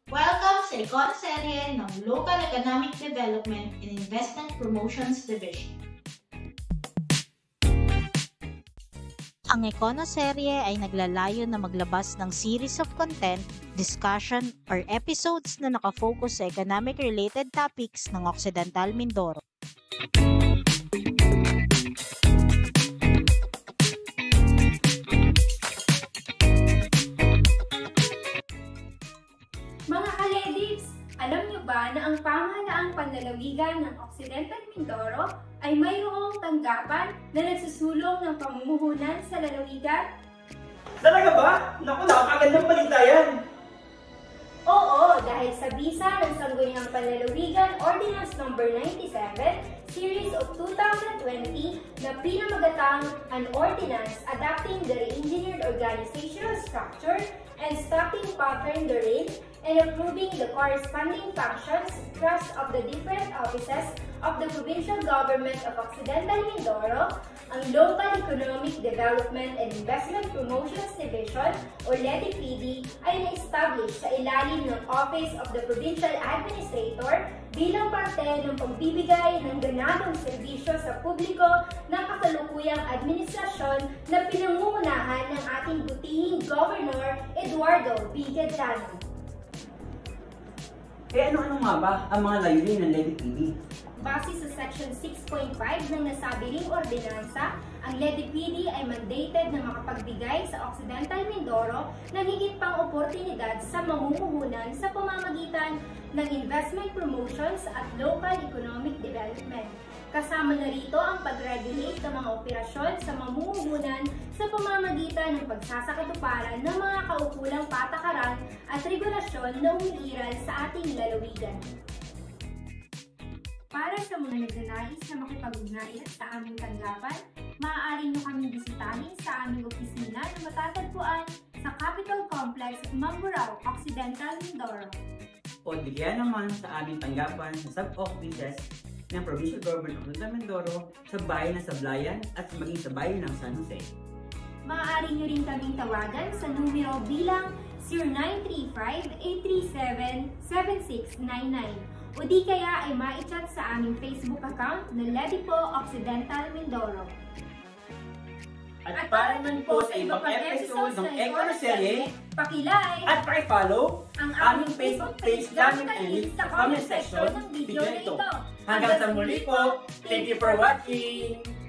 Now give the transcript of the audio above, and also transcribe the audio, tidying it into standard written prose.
Welcome sa Econoserye ng Local Economic Development and Investment Promotions Division. Ang Econoserye ay naglalayo na maglabas ng series of content, discussion, or episodes na nakafocus sa economic-related topics ng Occidental Mindoro. Mga ka-ladies, alam niyo ba na ang pamahalaang panlalawigan ng Occidental Mindoro ay mayroong tanggapan na nagsusulong ng pamumuhunan sa lalawigan? Talaga ba? Naku, napakagandang balita yan! Oo, dahil sa bisa ng Sangguniang Panlalawigan Ordinance No. 97, Series of 2020 na pinamagatang an ordinance adapting the re-engineered organizational structure and staffing pattern therein and approving the corresponding functions, thrust of the different offices of the Provincial Government of Occidental Mindoro, ang Local Economic Development and Investment Promotions Division o LEDIPD ay na-establish sa ilalim ng Office of the Provincial Administrator bilang parte ng pagbibigay ng ganadong serbisyo sa publiko ng kasalukuyang administrasyon na pinangungunahan ng ating butihing Governor Eduardo B. Cayetano. Ano-ano nga ba ang mga layunin ng LEDIPD? Base sa Section 6.5 ng nasabiling ordinansa, ang LEDIPD ay mandated na makapagbigay sa Occidental Mindoro ng higit pang oportunidad sa mamumuhunan sa pamamagitan ng investment promotions at local economic development. Kasama na rito ang pag-regulate ng mga operasyon sa mamumuhunan sa pamamagitan ng pagsasakatuparan ng mga kaukulang patakaran at regulasyon na umiiral sa ating lalawigan. Para sa mga nagnanais na makipag-ugnayan sa aming tanggapan, maaari nyo kaming bisitahin sa aming opisina na matatagpuan sa Capitol Complex, Mamburao, Occidental Mindoro. O diyan naman sa aming tanggapan sa sub-offices ng Provincial Government of Occidental Mindoro sa bayan ng Sablayan at maging sa bayan ng San Jose. Maaari nyo rin kaming tawagan sa numero bilang 0935-837-7699 o di kaya ay ma-chat sa aming Facebook account na LEDIPO Occidental Mindoro. At para naman po sa ibang episodes ng Econoserye, pakilike at paki-follow ang aming Facebook page gamit ang link sa comment section ng video ito. Hanggang sa muli po, thank you for watching!